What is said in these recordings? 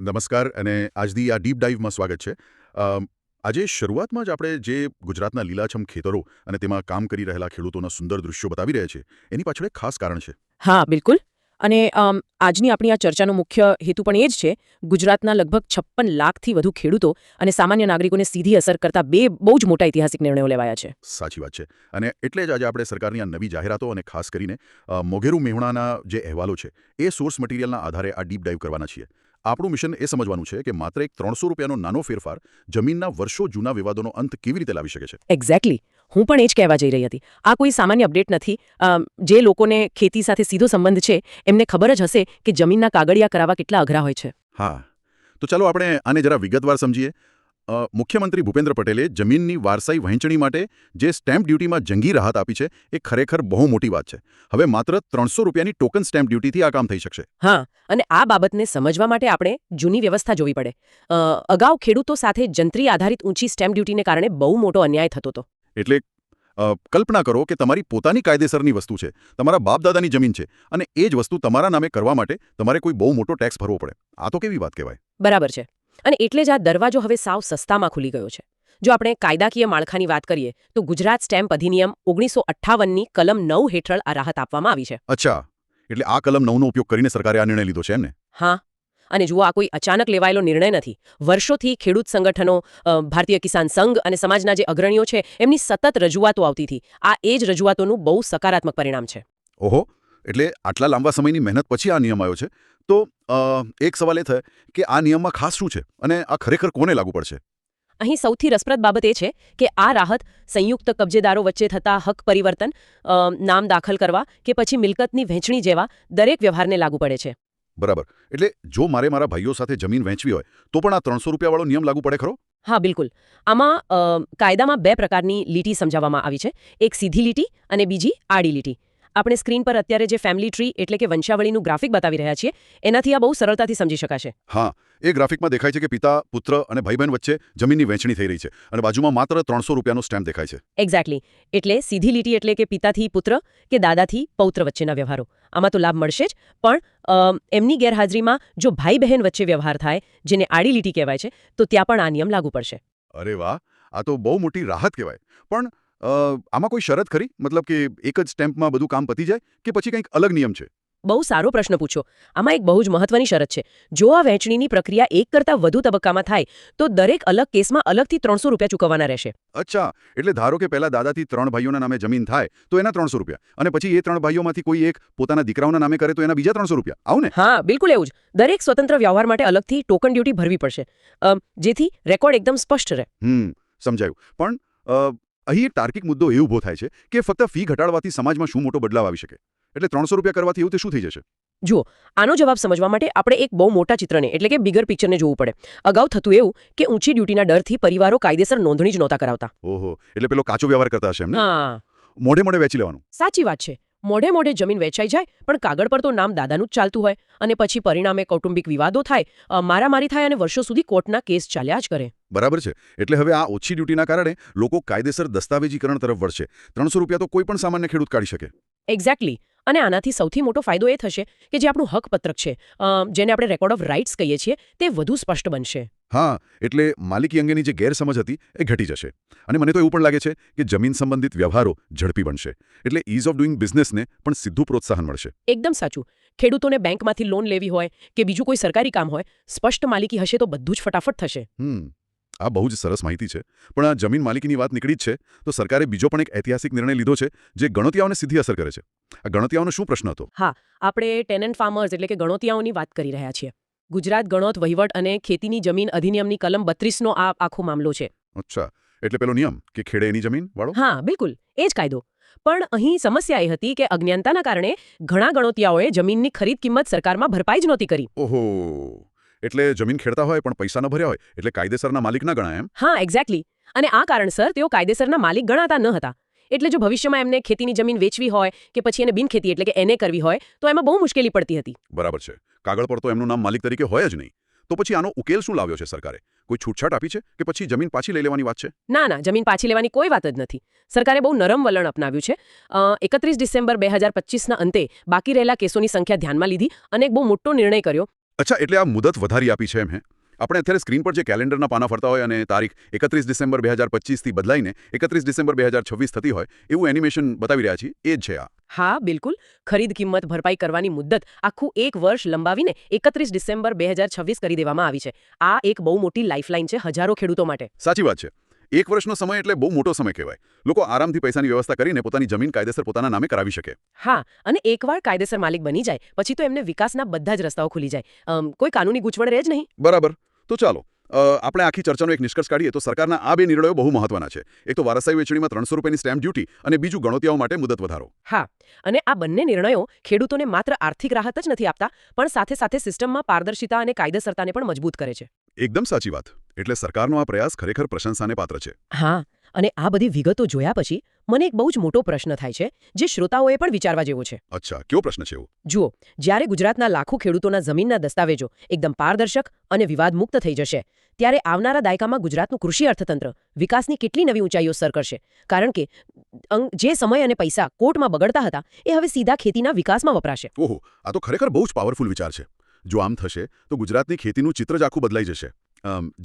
નમસ્કાર અને આજની આ ડીપ ડાઇવમાં સ્વાગત છે. આજે શરૂઆતમાં જ આપણે જે ગુજરાતના લીલાછમ ખેતરો અને તેમાં કામ કરી રહેલા ખેડૂતોના સુંદર દૃશ્યો બતાવી રહ્યા છે એની પાછળ એક ખાસ કારણ છે. હા, બિલકુલ. અને આજની આપણી આ ચર્ચાનો મુખ્ય હેતુ પણ એ જ છે. ગુજરાતના લગભગ 56 લાખથી વધુ ખેડૂતો અને સામાન્ય નાગરિકોને સીધી અસર કરતા બે બહુ જ મોટા ઐતિહાસિક નિર્ણયો લેવાયા છે. સાચી વાત છે. અને એટલે જ આજે આપણે સરકારની આ નવી જાહેરાતો અને ખાસ કરીને મોઘેરુ મેહણાના જે અહેવાલો છે એ સોર્સ મટીરિયલના આધારે આ ડીપ ડાઇવ કરવાના છીએ. આપણું મિશન એ સમજવાનું છે કે માત્ર એક 300 રૂપિયાનો નાનો ફેરફાર જમીનના વર્ષો જૂના વિવાદોનો અંત કેવી રીતે લાવી શકે છે. એક્ઝેક્ટલી. હું પણ એ જ કહેવા જઈ રહી હતી. આ કોઈ સામાન્ય અપડેટ નથી. જે લોકોને ખેતી સાથે સીધો સંબંધ છે એમને ખબર જ હશે કે જમીનના કાગળિયા કરાવવા કેટલા અઘરા હોય છે. હા, તો ચાલો આપણે આને જરા વિગતવાર સમજીએ. મુખ્યમંત્રી ભૂપેન્દ્ર પટેલે જમીનની વારસાઈ વહેંચણી માટે જે સ્ટેમ્પ ડ્યુટીમાં જંગી રાહત આપી છે એ ખરેખર બહુ મોટી વાત છે. હવે માત્ર 300 રૂપિયાની ટોકન સ્ટેમ્પ ડ્યુટીથી આ કામ થઈ શકશે. હા, અને આ બાબતને સમજવા માટે આપણે જૂની વ્યવસ્થા જોવી પડે. અગાઉ ખેડૂતો સાથે જંત્રી આધારિત ઊંચી સ્ટેમ્પ ડ્યુટીને કારણે બહુ મોટો અન્યાય થતો હતો. એટલે કલ્પના કરો કે તમારી પોતાની કાયદેસરની વસ્તુ છે, તમારા બાપદાદાની જમીન છે, અને એ જ વસ્તુ તમારા નામે કરવા માટે તમારે કોઈ બહુ મોટો ટેક્સ ભરવો પડે. આ તો કેવી વાત કહેવાય. બરાબર છે. અને એટલે જ આ દરવાજો હવે સાવ સસ્તામાં ખુલી ગયો છે. જો આપણે કાયદાકીય માળખાની વાત કરીએ તો ગુજરાત સ્ટેમ્પ અધિનિયમ 1958ની કલમ 9 હેઠળ આ રાહત આપવામાં આવી છે. અચ્છા, એટલે આ કલમ 9નો ઉપયોગ કરીને સરકારે આ નિર્ણય લીધો છે એમને? હા, અને જુઓ, આ કોઈ અચાનક લેવાયેલો નિર્ણય નથી. વર્ષોથી ખેડૂત સંગઠનો, ભારતીય કિસાન સંઘ અને સમાજના જે અગ્રણીઓ છે એમની સતત રજૂઆતો આવતી હતી. આ એ જ રજૂઆતોનું બહુ સકારાત્મક પરિણામ છે. ઓહો, એટલે આટલા લાંબા સમયની મહેનત પછી આ નિયમ આવ્યો છે. તો એક સવાલ એ થાય કે આ નિયમમાં ખાસ શું છે અને આ ખરેખર કોને લાગુ પડશે? અહીં સૌથી રસપ્રદ બાબત એ છે કે આ રાહત સંયુક્ત કબજેદારો વચ્ચે થતા હક પરિવર્તન, નામ દાખલ કરવા કે પછી મિલકતની વહેંચણી જેવા દરેક વ્યવહારને લાગુ પડે છે. બરાબર. એટલે જો મારે મારા ભાઈઓ સાથે જમીન વહેંચવી હોય તો પણ આ 300 રૂપિયાવાળો નિયમ લાગુ પડે ખરો? હા, બિલકુલ. આમાં કાયદામાં બે પ્રકારની લીટી સમજાવવામાં આવી છે. એક સીધી લીટી અને બીજી આડી લીટી. આપણે સ્ક્રીન પર અત્યારે જે ફેમિલી ટ્રી એટલે કે વંશાવળીનું ગ્રાફિક બતાવી રહ્યા છીએ એનાથી આ બહુ સરળતાથી સમજી શકાશે. હા, એ ગ્રાફિકમાં દેખાય છે કે પિતા, પુત્ર અને ભાઈ-બહેન વચ્ચે જમીનની વહેંચણી થઈ રહી છે અને બાજુમાં માત્ર 300 રૂપિયાનો સ્ટેમ્પ દેખાય છે. એક્ઝેક્ટલી. એટલે સીધી લીટી એટલે કે પિતાથી પુત્ર કે દાદાથી પૌત્ર વચ્ચેના વ્યવહારો. આમાં તો લાભ મળશે જ, પણ એમની ગેરહાજરીમાં જો ભાઈ-બહેન વચ્ચે વ્યવહાર થાય, જેને આડી લીટી કહેવાય છે, તો ત્યાં પણ આ નિયમ લાગુ પડશે. અરે વાહ, આ તો બહુ મોટી રાહત કહેવાય. પણ આમાં કોઈ શરત ખરી? મતલબ કે એક જ સ્ટેમ્પમાં બધું કામ પતી જાય કે પછી કંઈક અલગ નિયમ છે? બહુ સારો પ્રશ્ન પૂછો. આમાં એક બહુ જ મહત્વની શરત છે. જો આ વહેંચણીની પ્રક્રિયા એક કરતાં વધુ તબક્કામાં થાય તો દરેક અલગ કેસમાં અલગથી 300 રૂપિયા ચૂકવવાના રહેશે. અચ્છા, એટલે ધારો કે પહેલા દાદાથી 3 ભાઈઓના નામે જમીન થાય તો એના 300 રૂપિયા, અને પછી એ 3 ભાઈઓમાંથી કોઈ એક પોતાના દીકરાઓના નામે કરે તો એના બીજા 300 રૂપિયા. આવું ને? હા, બિલકુલ એવું જ. દરેક સ્વતંત્ર વ્યવહાર માટે અલગથી ટોકન ડ્યુટી ભરવી પડશે, જેથી રેકોર્ડ એકદમ સ્પષ્ટ રહે. સમજાયું. પણ અહીં એક તાર્કિક મુદ્દો એ ઊભો થાય છે કે ફક્ત ફી ઘટાડવાથી સમાજમાં શું મોટો બદલાવ આવી શકે? એટલે 300 રૂપિયા કરવાથી એવું તે શું થઈ જશે? જુઓ, આનો જવાબ સમજવા માટે આપણે એક બહુ મોટા ચિત્રને એટલે કે બિગર પિક્ચરને જોવું પડે. અગાઉ થતું એવું કે ઊંચી ડ્યુટીના ડરથી પરિવારો કાયદેસર નોંધણી જ નહોતા કરાવતા. ઓહો, એટલે પેલો કાચો વ્યવહાર કરતા હશે એમને? હા, મોઢે મોઢે વેચી લેવાનું. સાચી વાત છે. મોઢે મોઢે જમીન વેચાઈ જાય, પણ કાગળ પર તો નામ દાદાનું જ ચાલતું હોય, અને પછી પરિણામે કૌટુંબિક વિવાદો થાય, મારામારી થાય અને વર્ષો સુધી કોર્ટના કેસ ચાલ્યા જ કરે. બરાબર છે. એટલે હવે આ ઓછી ડ્યુટીના કારણે લોકો કાયદેસર દસ્તાવેજીકરણ તરફ વળશે. 300 રૂપિયા તો કોઈ પણ સામાન્ય ખેડૂત કાઢી શકે. એક્ઝેક્ટલી. અને આનાથી સૌથી મોટો ફાયદો એ થશે કે જે આપણું હકપત્રક છે, જેને આપણે રેકોર્ડ ઓફ રાઇટ્સ કહીએ છીએ, તે વધુ સ્પષ્ટ બનશે. હા, એટલે માલિકી અંગેની જે ગેરસમજ હતી એ ઘટી જશે. અને મને તો એવું પણ લાગે છે કે જમીન સંબંધિત વ્યવહારો ઝડપી બનશે. એટલે ઇઝ ઓફ ડુઇંગ બિઝનેસને પણ સીધું પ્રોત્સાહન મળશે. એકદમ સાચું. ખેડૂતોને બેંકમાંથી લોન લેવી હોય કે બીજું કોઈ સરકારી કામ હોય, સ્પષ્ટ માલિકી હશે તો બધું જ ફટાફટ થશે. આ બહુ જ સરસ માહિતી છે. પણ આ જમીન માલિકીની વાત નીકળી જ છે તો સરકારે બીજો પણ એક ઐતિહાસિક નિર્ણય લીધો છે જે ગણોતિયાઓને સીધી અસર કરે છે. આ ગણોતિયાઓનો શું પ્રશ્ન હતો? હા, આપણે ટેનન્ટ ફાર્મર્સ એટલે કે ગણોતિયાઓની વાત કરી રહ્યા છીએ. ગુજરાત ગણોત વહીવટ અને ખેતીની જમીન અધિનિયમની કલમ 32નો આ આખો મામલો છે. અચ્છા, એટલે પેલો નિયમ કે ખેડે એની જમીન વાળો? હા, બિલકુલ એ જ કાયદો. પણ અહીં સમસ્યા એ હતી કે અજ્ઞાનતાના કારણે ઘણા ગણોતિયાઓએ જમીનની ખરીદ કિંમત સરકારમાં ભરપાઈ જ નહોતી કરી. ઓહો, એટલે જમીન ખેડતા હોય પણ પૈસા ન ભર્યા હોય એટલે કાયદેસરના માલિક ના ગણાય એમ? હા, એક્ઝેક્ટલી. અને આ કારણસર તેઓ કાયદેસરના માલિક ગણાતા ન હતા. એટલે જો ભવિષ્યમાં એમને ખેતીની જમીન વેચવી હોય કે પછી એને બિનખેતી એટલે કે એને કરવી હોય તો એમાં બહુ મુશ્કેલી પડતી હતી. બરાબર છે. કાગળ પર તો એમનું નામ માલિક તરીકે હોય જ નહીં. તો પછી આનો ઉકેલ શું લાવ્યો છે સરકારે? કોઈ છૂટછાટ આપી છે કે પછી જમીન પાછી લઈ લેવાની વાત છે? ના, જમીન પાછી લેવાની કોઈ વાત જ નથી. સરકારે બહુ નરમ વલણ અપનાવ્યું છે. 31 ડિસેમ્બર 2025ના અંતે બાકી રહેલા કેસોની સંખ્યા ધ્યાનમાં લીધી અને એક બહુ મોટો નિર્ણય કર્યો અચ્છા, એટલે આ મુદત વધારી આપી છે એમ હે? આપણે અત્યારે સ્ક્રીન પર જે કેલેન્ડરના પાના ફરતા હોય અને તારીખ 31 ડિસેમ્બર 2025થી બદલાઈને 31 ડિસેમ્બર 2026 થતી હોય એવું એનિમેશન બતાવી રહ્યા છીએ એ જ છે આ. હા બિલકુલ. ખરીદ કિંમત ભરપાઈ કરવાની મુદ્દત આખું 1 વર્ષ લંબાવીને 31 ડિસેમ્બર 2026 કરી દેવામાં આવી છે. આ એક બહુ મોટી લાઇફલાઇન છે હજારો ખેડૂતો માટે. સાચી વાત છે. 1 વર્ષનો સમય એટલે બહુ મોટો સમય કહેવાય. લોકો આરામથી પૈસાની વ્યવસ્થા કરીને પોતાની જમીન કાયદેસર પોતાના નામે કરાવી શકે. હા, અને એકવાર કાયદેસર માલિક બની જાય પછી તો એમને વિકાસના બધા જ રસ્તાઓ ખુલી જાય. કોઈ કાનૂની ગૂંચવણ રહે જ નહીં. બરાબર. તો ચાલો આપણે આખી ચર્ચાનો એક નિષ્કર્ષ કાઢીએ તો સરકારના આ 2 નિર્ણયો બહુ મહત્વના છે. એક તો વારસાઈ વેચણીમાં 300 રૂપિયાની સ્ટેમ્પ ડ્યુટી અને બીજું ગણોતિયાઓ માટે મુદત વધારો. હા, અને આ બંને નિર્ણયો ખેડૂતોને માત્ર આર્થિક રાહત જ નથી આપતા પણ સાથે સાથે સિસ્ટમમાં પારદર્શિતા અને કાયદેસરતાને પણ મજબૂત કરે છે. એકદમ સાચી વાત. એટલે સરકારનો આ પ્રયાસ ખરેખર પ્રશંસાને પાત્ર છે. હા, અને આ બધી વિગતો જોયા પછી મને એક બહુ જ મોટો પ્રશ્ન થાય છે જે શ્રોતાઓએ પણ વિચારવા જેવો છે. અચ્છા, કયો પ્રશ્ન છે એવો? જુઓ, જ્યારે ગુજરાતના લાખો ખેડૂતોના જમીનના દસ્તાવેજો એકદમ પારદર્શક અને વિવાદમુક્ત થઈ જશે ત્યારે આવનારા દાયકામાં ગુજરાતનું કૃષિ અર્થતંત્ર વિકાસની કેટલી નવી ઊંચાઈઓ સર કરશે. કારણ કે જે સમય અને પૈસા કોર્ટમાં બગડતા હતા એ હવે સીધા ખેતીના વિકાસમાં વપરાશે. ઓહો, આ તો ખરેખર બહુ જ પાવરફુલ વિચાર છે. જો આમ થશે તો ગુજરાતની ખેતીનું ચિત્ર જ આખું બદલાઈ જશે.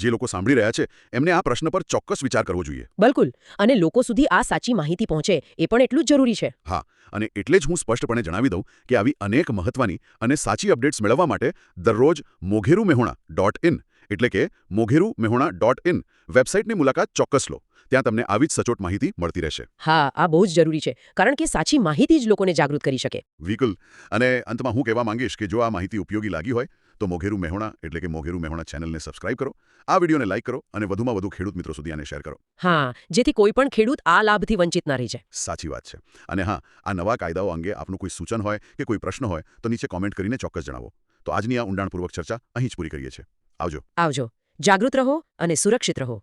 જે લોકો સાંભળી રહ્યા છે એમને આ પ્રશ્ન પર ચોક્કસ વિચાર કરવો જોઈએ. બિલકુલ, અને લોકો સુધી આ સાચી માહિતી પહોંચે એ પણ એટલું જ જરૂરી છે. હા, અને એટલે જ હું સ્પષ્ટપણે જણાવી દઉં કે આવી અનેક મહત્વની અને સાચી અપડેટ્સ મેળવવા માટે દરરોજ mogerumehoona.in એટલે કે mogerumehoona.in વેબસાઇટની મુલાકાત ચોક્કસ લો. ત્યાં તમને આવી જ સચોટ માહિતી મળતી રહેશે. હા, આ બહુ જ જરૂરી છે કારણ કે સાચી માહિતી જ લોકોને જાગૃત કરી શકે. વિકુલ, અને અંતમાં હું કહેવા માંગીશ કે જો આ માહિતી ઉપયોગી લાગી હોય તો મોઘેરુ મેહોણા એટલે કે મોઘેરુ મેહોણા ચેનલને સબસ્ક્રાઇબ કરો, આ વિડીયોને લાઇક કરો અને વધુમાં વધુ ખેડૂત મિત્રો સુધી આને શેર કરો. હા, જેથી કોઈ પણ ખેડૂત આ લાભથી વંચિત ના રહી જાય. સાચી વાત છે. અને હા, આ નવા કાયદાઓ અંગે આપનું કોઈ સૂચન હોય કે કોઈ પ્રશ્ન હોય તો નીચે કોમેન્ટ કરીને ચોક્કસ જણાવો. તો આજની આ ઊંડાણપૂર્વક ચર્ચા અહીં જ પૂરી કરીએ છીએ. આવજો. આવજો. જાગૃત રહો અને સુરક્ષિત રહો.